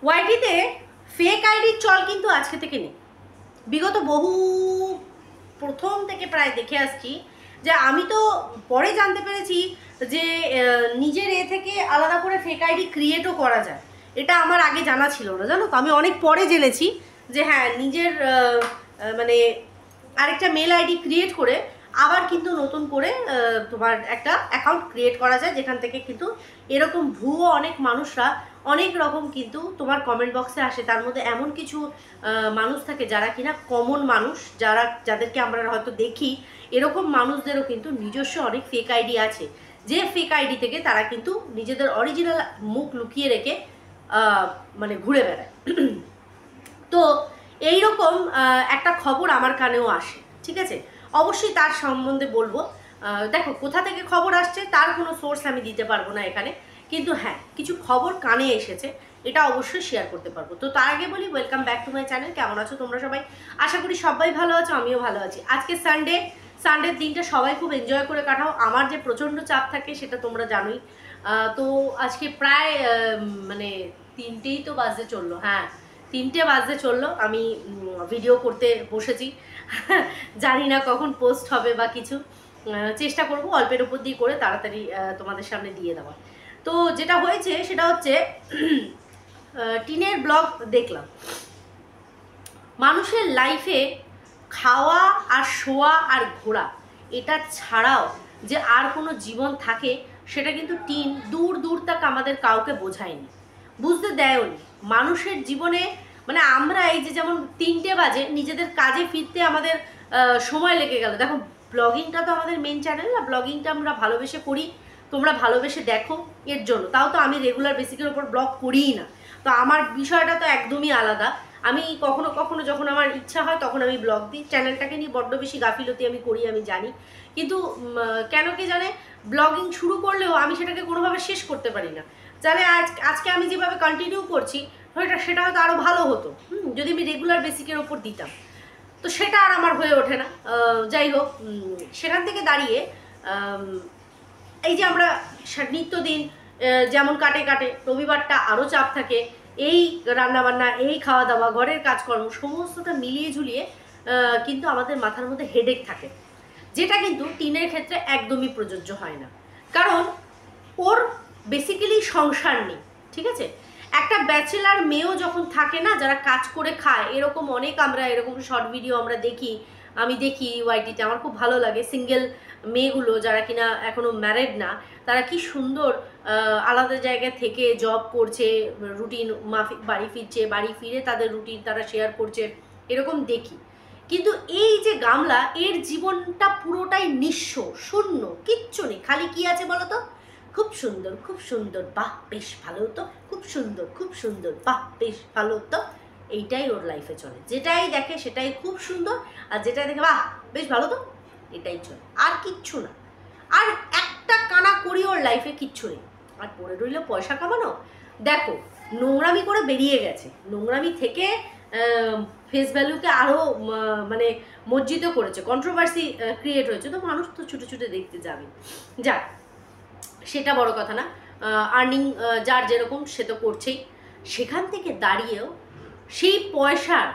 ওয়াইটিতে ফেক আইডির চল কিন্তু আজকে থেকে নেই। বিগত বহু প্রথম থেকে প্রায় দেখে আসছি যে আমি তো পরে জানতে পেরেছি যে নিজের থেকে আলাদা করে ফেক আইডি ক্রিয়েটও করা যায়। এটা আমার আগে জানা ছিল না, জানো তো। আমি অনেক পরে জেনেছি যে হ্যাঁ, নিজের মানে আরেকটা মেল আইডি ক্রিয়েট করে আবার কিন্তু নতুন করে তোমার একটা অ্যাকাউন্ট ক্রিয়েট করা যায়, যেখান থেকে কিন্তু এরকম ভুয়ো অনেক মানুষরা অনেক রকম কিন্তু তোমার কমেন্ট বক্সে আসে। তার মধ্যে এমন কিছু মানুষ থাকে যারা কিনা কমন মানুষ, যাদেরকে আমরা হয়তো দেখি, এরকম মানুষদেরও কিন্তু নিজস্ব অনেক ফেক আইডি আছে, যে ফেক আইডি থেকে তারা কিন্তু নিজেদের অরিজিনাল মুখ লুকিয়ে রেখে মানে ঘুরে বেড়ায়। তো এইরকম একটা খবর আমার কানেও আসে, ঠিক আছে। অবশ্যই তার সম্বন্ধে বলবো। দেখো, কোথা থেকে খবর আসছে তার কোনো সোর্স আমি দিতে পারবো না এখানে, কিন্তু হ্যাঁ, কিছু খবর কানে এসেছে, এটা অবশ্যই শেয়ার করতে পারবো। তো তার আগে বলি, welcome back to my channel. কেমন আছো তোমরা সবাই? আশা করি সবাই ভালো আছো, আমিও ভালো আছি। আজকে সানডের দিনটা সবাই খুব এনজয় করে কাটাও। আমার যে প্রচণ্ড চাপ থাকে সেটা তোমরা জানোই। তো আজকে প্রায় মানে 3টেই তো বাজতে চললো, হ্যাঁ 3টে বাজতে চললো, আমি ভিডিও করতে বসেছি। জানি না কখন পোস্ট হবে বা কিছু, চেষ্টা করব অল্পের উপর দিয়ে করে তাড়াতাড়ি তোমাদের সামনে দিয়ে দেওয়া। তো যেটা হয়েছে সেটা হচ্ছে টিনের ব্লগ দেখলাম। মানুষের লাইফে খাওয়া আর শোয়া আর ঘোরা, এটা ছাড়াও যে আর কোনো জীবন থাকে সেটা কিন্তু টিন দূর দূর তক আমাদের কাউকে বোঝায়নি, বুঝতে দেয়নি। মানুষের জীবনে মানে আমরা এই যে যেমন 3টে বাজে নিজেদের কাজে ফিরতে আমাদের সময় লেগে গেল। দেখো, ব্লগিংটা তো আমাদের মেন চ্যানেল না, ব্লগিংটা আমরা ভালোবেসে করি, তোমরা ভালোবেসে দেখো এর জন্য। তাও তো আমি রেগুলার বেসিকের ওপর ব্লগ করিই না, তো আমার বিষয়টা তো একদমই আলাদা। আমি কখনো কখনো যখন আমার ইচ্ছা হয় তখন আমি ব্লগ দিই। চ্যানেলটাকে নিয়ে বড্ড বেশি গাফিলতি আমি করি, আমি জানি, কিন্তু কেন কে জানে ব্লগিং শুরু করলেও আমি সেটাকে কোনোভাবে শেষ করতে পারি না। তাহলে আজকে আমি যেভাবে কন্টিনিউ করছি সেটা হয়তো আরও ভালো হতো যদি আমি রেগুলার বেসিকের ওপর দিতাম। তো সেটা আর আমার হয়ে ওঠে না। যাই হোক, সেখান থেকে দাঁড়িয়ে এই যে আমরা নিত্যদিন যেমন কাটে রবিবারটা আরও চাপ থাকে, এই রান্নাবান্না, এই খাওয়া দাওয়া, ঘরের কাজকর্ম সমস্তটা মিলিয়ে ঝুলিয়ে কিন্তু আমাদের মাথার মধ্যে হেডেক থাকে, যেটা কিন্তু টিনের ক্ষেত্রে একদমই প্রযোজ্য হয় না। কারণ ওর বেসিক্যালি সংসার নেই, ঠিক আছে। একটা ব্যাচেলার মেয়েও যখন থাকে না, যারা কাজ করে খায়, এরকম অনেক আমরা এরকম শর্ট ভিডিও আমরা দেখি, আমি দেখি ওয়াইটিতে, আমার খুব ভালো লাগে। সিঙ্গেল মেয়েগুলো যারা কিনা এখনও ম্যারেড না, তারা কি সুন্দর আলাদা জায়গায় থেকে জব করছে, রুটিন মাফিক বাড়ি ফিরছে, বাড়ি ফিরে তাদের রুটিন তারা শেয়ার করছে, এরকম দেখি। কিন্তু এই যে গামলা, এর জীবনটা পুরোটাই নিঃস্ব, শূন্য, কিচ্ছু নেই। খালি কি আছে বলো তো? খুব সুন্দর, বাহ বেশ ভালো তো, খুব সুন্দর, বাহ বেশ ভালো তো। এইটাই ওর লাইফে চলে, যেটাই দেখে সেটাই খুব সুন্দর, আর যেটাই দেখে বাহ বেশ ভালো তো, এটাই চলে, আর কিচ্ছু না। আর একটা কানা করি ওর লাইফে কিচ্ছু নেই। আর পড়ে রইল পয়সা কামানো। দেখো, নোংরামি করে বেরিয়ে গেছে, নোংরামি থেকে ফেস ভ্যালুকে আরও মানে মজ্জিত করেছে, কন্ট্রোভার্সি ক্রিয়েট হয়েছে। তো মানুষ তো ছুটে ছুটে দেখতে যাবে, যাক সেটা বড় কথা না। আর্নিং যার যেরকম সে তো করছেই। সেখান থেকে দাঁড়িয়েও সেই পয়সার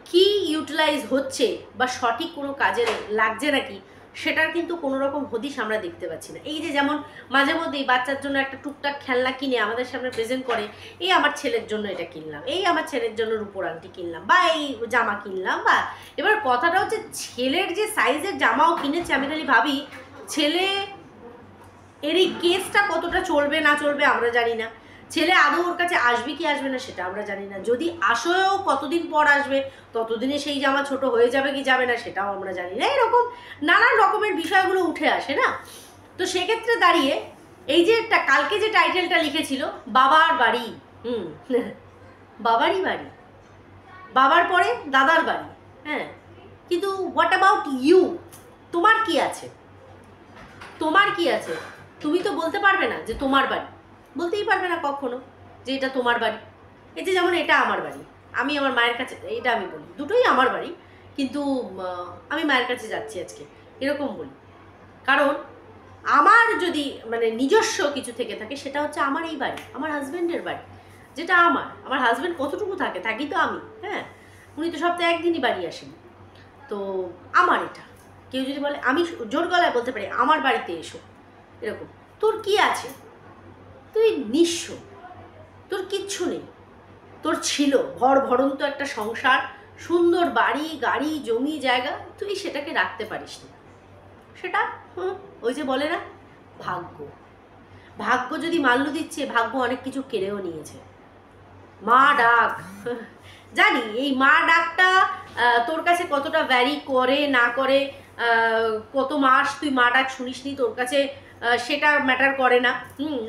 কি ইউটিলাইজ হচ্ছে বা সঠিক কোনো কাজে লাগছে নাকি, সেটার কিন্তু কোনো রকম হদিশ আমরা দেখতে পাচ্ছি না। এই যে যেমন মাঝে মধ্যেই বাচ্চার জন্য একটা টুকটাক খেলনা কিনে আমাদের সামনে প্রেজেন্ট করে, এই আমার ছেলের জন্য এটা কিনলাম, এই আমার ছেলের জন্য রূপোর আংটি কিনলাম, বা এই জামা কিনলাম। বা এবার কথাটা হচ্ছে, ছেলের যে সাইজের জামাও কিনেছে, আমি খালি ভাবি ছেলে এর এই কেসটা কতটা চলবে না চলবে আমরা জানি না, ছেলে আদৌ ওর কাছে আসবে কি আসবে না সেটা আমরা জানি না, যদি আসেও কতদিন পর আসবে, ততদিনে সেই জামা ছোট হয়ে যাবে কি যাবে না সেটাও আমরা জানি না। এরকম নানান রকমের বিষয়গুলো উঠে আসে না। তো সেক্ষেত্রে দাঁড়িয়ে এই যে কালকে যে টাইটেলটা লিখেছিল, বাবার বাড়ি, বাবারই বাড়ি, বাবার পরে দাদার বাড়ি, হ্যাঁ, কিন্তু হোয়াট অ্যাবাউট ইউ? তোমার কি আছে? তোমার কি আছে? তুমি তো বলতে পারবে না যে তোমার বাড়ি, বলতেই পারবে না কখনো যে এটা তোমার বাড়ি। এই যে যেমন এটা আমার বাড়ি, আমি আমার মায়ের কাছে, এটা আমি বলি দুটোই আমার বাড়ি, কিন্তু আমি মায়ের কাছে যাচ্ছি আজকে, এরকম বলি। কারণ আমার যদি মানে নিজস্ব কিছু থেকে থাকে, সেটা হচ্ছে আমার এই বাড়ি, আমার হাজব্যান্ডের বাড়ি, যেটা আমার হাজব্যান্ড কতটুকু থাকি তো আমি, হ্যাঁ, উনি তো সপ্তাহে একদিনই বাড়ি আসেন। তো আমার এটা কেউ যদি বলে, আমি জোর গলায় বলতে পারি আমার বাড়িতে এসো, এরকম। তোর কি আছে? তুই নিঃস্ব, তোর কিচ্ছু নেই। তোর ছিল ভরন্ত একটা সংসার, সুন্দর বাড়ি গাড়ি জমি জায়গা, তুই সেটাকে রাখতে পারিস না। সেটা ওই যে বলে না, ভাগ্য যদি মাল্য দিচ্ছে, ভাগ্য অনেক কিছু কেড়েও নিয়েছে। মা ডাক, জানি এই মা ডাকটা তোর কাছে কতটা ভ্যারি করে না করে, কত মাস তুই মা ডাক শুনিসনি, তোর কাছে সেটা ম্যাটার করে না।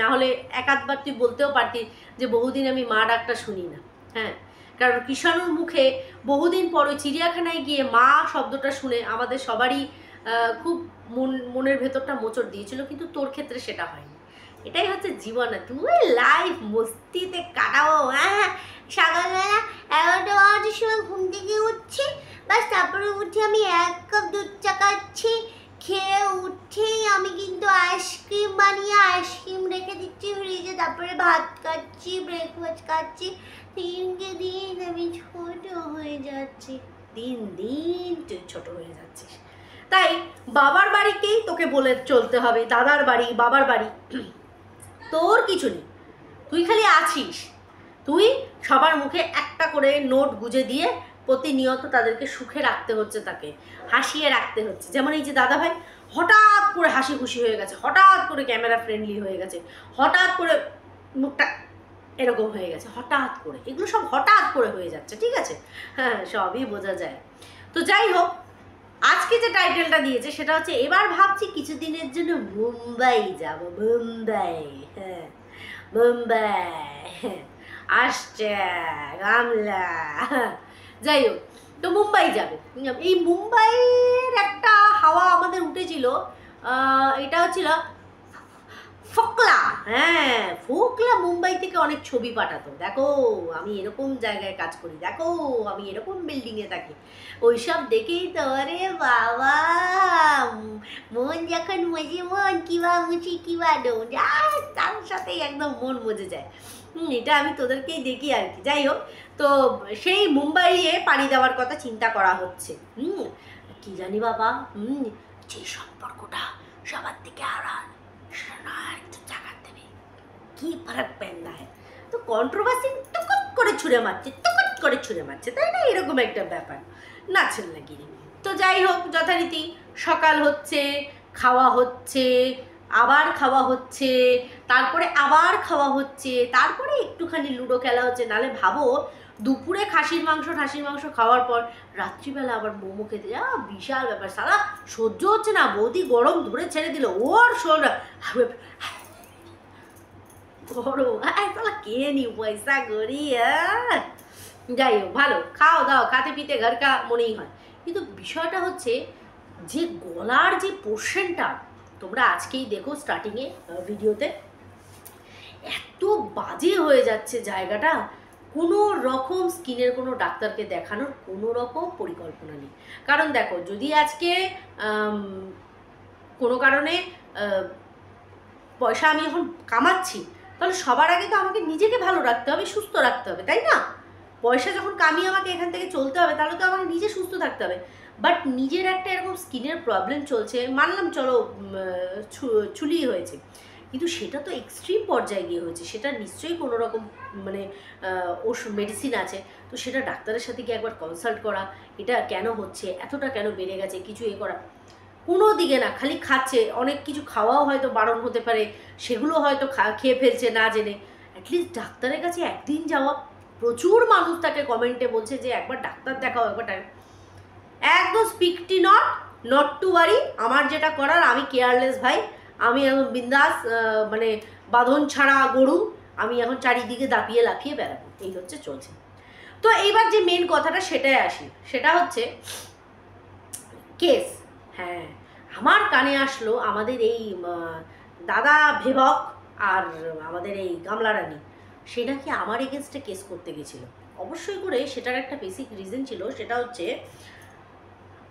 না হলে এক আধবার তুই বলতেও পারতি যে বহুদিন আমি মা ডাকটা শুনি না। হ্যাঁ, কারণ কৃষাণুর মুখে বহুদিন পরে চিড়িয়াখানায় গিয়ে মা শব্দটা শুনে আমাদের সবারই খুব মনের ভেতরটা মোচড় দিয়েছিল, কিন্তু তোর ক্ষেত্রে সেটা হয়নি। এটাই হচ্ছে জীবন, তুই লাইফ মস্তিতে কাটাও। হ্যাঁ, সকালবেলা 11টা বাজে সময় ঘুম থেকে উঠছি, বাস তারপরে উঠে আমি 1 কাপ দুধ চা খাচ্ছি, খেয়ে উঠেই আমি কিন্তু আইসক্রিম বানিয়ে আইসক্রিম রেখে দিচ্ছি ফ্রিজে, তারপরে ভাত খাচ্ছি, ব্রেকফাস্ট খাচ্ছি। দিনকে দিন আমি ছোট হয়ে যাচ্ছি, দিন তুই ছোট হয়ে যাচ্ছিস। তাই বাবার বাড়িকেই তোকে বলে চলতে হবে, দাদার বাড়ি বাবার বাড়ি তোর কিছু নেই, তুই খালি আছিস। তুই সবার মুখে একটা করে নোট গুজে দিয়ে প্রতিনিয়ত তাদেরকে সুখে রাখতে হচ্ছে, তাকে হাসিয়ে রাখতে হচ্ছে। যেমন এই যে দাদা ভাই হঠাৎ করে হাসি খুশি হয়ে গেছে, হঠাৎ করে ক্যামেরা ফ্রেন্ডলি হয়ে গেছে, হঠাৎ করে মুখটা এরকম হয়ে গেছে, হঠাৎ করে, এগুলো সব হঠাৎ করে হয়ে যাচ্ছে, ঠিক আছে? হ্যাঁ, সবই বোঝা যায়। তো যাই হোক, আজকে যে টাইটেলটা দিয়েছে সেটা হচ্ছে, এবার ভাবছি কিছুদিনের জন্য মুম্বাই যাব। মুম্বাই, হ্যাঁ, মুম্বাই আসছে গামলা। যাই হোক, তো মুম্বাই যাবে। এই মুম্বাইয়ের একটা হাওয়া আমাদের উঠেছিল, এটা হচ্ছিল ফোকলা। হ্যাঁ, ফোকলা মুম্বাই থেকে অনেক ছবি পাঠাতো, দেখো আমি এরকম জায়গায় কাজ করি, দেখো আমি এরকম বিল্ডিংয়ে থাকি। ওইসব দেখেই তো আরে বাবা, মন যখন মজে মন কিবা মুচি কিবা ডোন, তার সাথেই একদম মন মজে যায়। এটা আমি তোদেরকেই দেখি আর কি। যাই হোক, তো সেই মুম্বাইয়ে পাড়ি দেওয়ার কথা চিন্তা করা হচ্ছে। কি জানি বাবা, যে সম্পর্কটা সবার থেকে আড়াল, একটু জায়গা দেবে, কি ফারাক পেন্দা হয়। তো কন্ট্রোভার্সি টুকুট করে ছুঁড়ে মারছে, তাই না? এরকম একটা ব্যাপার, নাচেন নাকি। তো যাই হোক, যথারীতি সকাল হচ্ছে, খাওয়া হচ্ছে, আবার খাওয়া হচ্ছে, তারপরে আবার খাওয়া হচ্ছে, তারপরে একটুখানি লুডো খেলা হচ্ছে। নালে ভাবো, দুপুরে খাসির মাংস খাওয়ার পর রাত্রিবেলা আবার মোমো খেতে যা, বিশাল ব্যাপার। সারা সহ্য হচ্ছে না, বৌদি গরম ধরে ছেড়ে দিল, ওর শোনা গরম, কে নি পয়সা করি। যাই হোক, ভালো খাও দাও, খাতে পিতে ঘর কা মনেই হয়। কিন্তু বিষয়টা হচ্ছে যে গলার যে পোর্শনটা, তোমরা আজকেই দেখো স্টার্টিংয়ে ভিডিওতে, এত বাজে হয়ে যাচ্ছে জায়গাটা, কোনো রকম স্কিনের কোনো ডাক্তারকে দেখানোর কোনো রকম পরিকল্পনা নেই। কারণ দেখো, যদি আজকে কোনো কারণে পয়সা আমি এখন কামাচ্ছি, তাহলে সবার আগে তো আমাকে নিজেকে ভালো রাখতে হবে, সুস্থ রাখতে হবে, তাই না? পয়সা যখন কামিয়ে আমাকে এখান থেকে চলতে হবে, তাহলে তো আমাকে নিজে সুস্থ থাকতে হবে। বাট নিজের একটা এরকম স্কিনের প্রবলেম চলছে, মানলাম চলো চুলি হয়েছে, কিন্তু সেটা তো এক্সট্রিম পর্যায়ে গিয়ে হয়েছে, সেটা নিশ্চয়ই কোনো রকম মানে ওষুধ মেডিসিন আছে। তো সেটা ডাক্তারের সাথে গিয়ে একবার কনসাল্ট করা, এটা কেন হচ্ছে, এতটা কেন বেড়ে গেছে, কিছু করা, কোনো দিকে না, খালি খাচ্ছে। অনেক কিছু খাওয়াও হয়তো বারণ হতে পারে, সেগুলো হয়তো খেয়ে ফেলছে না জেনে। অ্যাটলিস্ট ডাক্তারের কাছে একদিন যাওয়া। প্রচুর মানুষ তাকে কমেন্টে বলছে যে একবার ডাক্তার দেখাও, একদম স্পিকটি নট টু ওয়ারি। আমার যেটা করার আমি কেয়ারলেস ভাই, আমি এখন বিন্দাস, মানে বাঁধন ছাড়া গরু, আমি এখন চারিদিকে দাপিয়ে লাফিয়ে বেড়াবো, এই হচ্ছে চলছে। তো এইবার যে মেন কথাটা সেটাই আসি, সেটা হচ্ছে কেস। হ্যাঁ, আমার কানে আসলো আমাদের এই দাদা ভেবক আর আমাদের এই গামলা রানী, সে নাকি আমার এগেনস্টে কেস করতে গেছিলো। অবশ্যই করে সেটার একটা বেসিক রিজন ছিল, সেটা হচ্ছে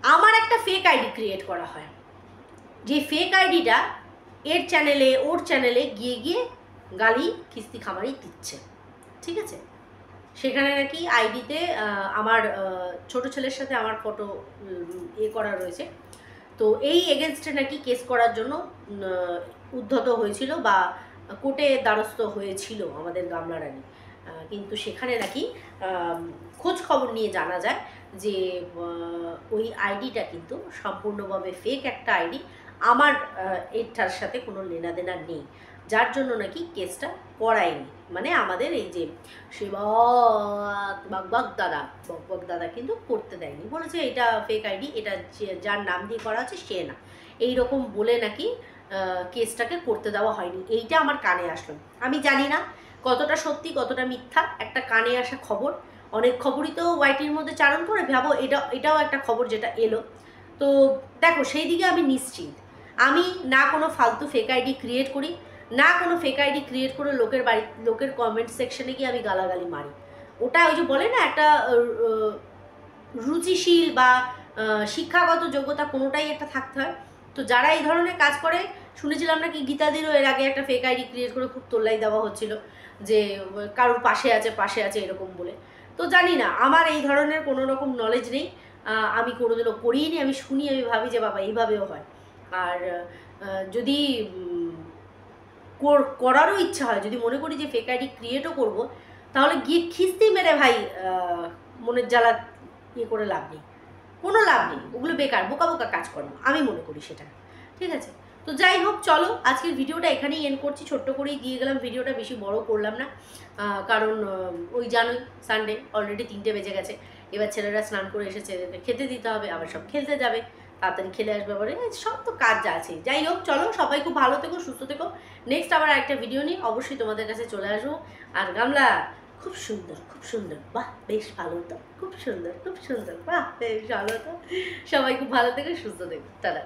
আমার একটা ফেক আইডি ক্রিয়েট করা হয়, যে ফেক আইডিটা এর চ্যানেলে ওর চ্যানেলে গিয়ে গালি খিস্তি খামারি দিচ্ছে। ঠিক আছে। সেখানে নাকি আইডিতে আমার ছোট ছেলের সাথে আমার ফটো করা রয়েছে। তো এই এগেনস্টে নাকি কেস করার জন্য উদ্ধত হয়েছিল বা কোর্টে দ্বারস্থ হয়েছিল আমাদের গামলা রানী। কিন্তু সেখানে নাকি খোঁজ খবর নিয়ে জানা যায় যে ওই আইডিটা কিন্তু সম্পূর্ণভাবে ফেক একটা আইডি, আমার এটার সাথে কোনো লেনাদেনা নেই, যার জন্য নাকি কেসটা করায়নি। মানে আমাদের এই যে বকবক দাদা কিন্তু করতে দেয়নি, বলেছে এটা ফেক আইডি, এটা যার নাম দিয়ে করা আছে সে না, এই রকম বলে নাকি কেসটাকে করতে দেওয়া হয়নি। এইটা আমার কানে আসলো। আমি জানি না কতটা সত্যি কতটা মিথ্যা, একটা কানে আসা খবর। অনেক খবরই তো ওয়াইটির মধ্যে চারণ করে, ভাবো এটাও একটা খবর যেটা এলো। তো দেখো, সেই দিকে আমি নিশ্চিত। আমি না কোনো ফালতু ফেক আইডি ক্রিয়েট করি, না কোনো ফেক আইডি ক্রিয়েট করে লোকের কমেন্ট সেকশনে গিয়ে আমি গালাগালি মারি। ওটা ওই যে বলে না, একটা রুচিশীল বা শিক্ষাগত যোগ্যতা কোনোটাই একটা থাকতে হয়। তো যারা এই ধরনের কাজ করে, শুনেছিলাম নাকি গীতাদিরও এর আগে একটা ফেক আইডি ক্রিয়েট করে খুব তোল্লাই দেওয়া হচ্ছিল যে কারোর পাশে আছে এরকম বলে। তো জানি না, আমার এই ধরনের কোনো রকম নলেজ নেই, আমি কোনোদিনও করিনি। আমি শুনি, আমি ভাবি যে বাবা এইভাবেও হয়। আর যদি করারও ইচ্ছা হয়, যদি মনে করি যে ফেক আইডি ক্রিয়েটও করবো, তাহলে গিয়ে খিস্তি মেরে ভাই মনের জ্বালা করে লাভ নেই, কোনো লাভ নেই। ওগুলো বেকার, বোকা বোকা কাজ করো, আমি মনে করি সেটা। ঠিক আছে। তো যাই হোক, চলো আজকের ভিডিওটা এখানেই এন্ড করছি, ছোট্ট করেই দিয়ে গেলাম ভিডিওটা, বেশি বড় করলাম না। কারণ ওই জানোই সানডে অলরেডি 3টে বেজে গেছে, এবার ছেলেরা স্নান করে এসেছে, খেতে দিতে হবে, আবার সব খেলতে যাবে, তাড়াতাড়ি খেলে আসবে, আবার সব তো কাজ যা আছে। যাই হোক, চলো সবাই খুব ভালো থেকো, সুস্থ থেকো। নেক্সট আবার একটা ভিডিও নিয়ে অবশ্যই তোমাদের কাছে চলে আসবো। আর গামলা খুব সুন্দর, বাহ বেশ ভালো তো, খুব সুন্দর, বাহ বেশ ভালো তো। সবাই খুব ভালো থেকো, সুস্থ থেকো, টাটা।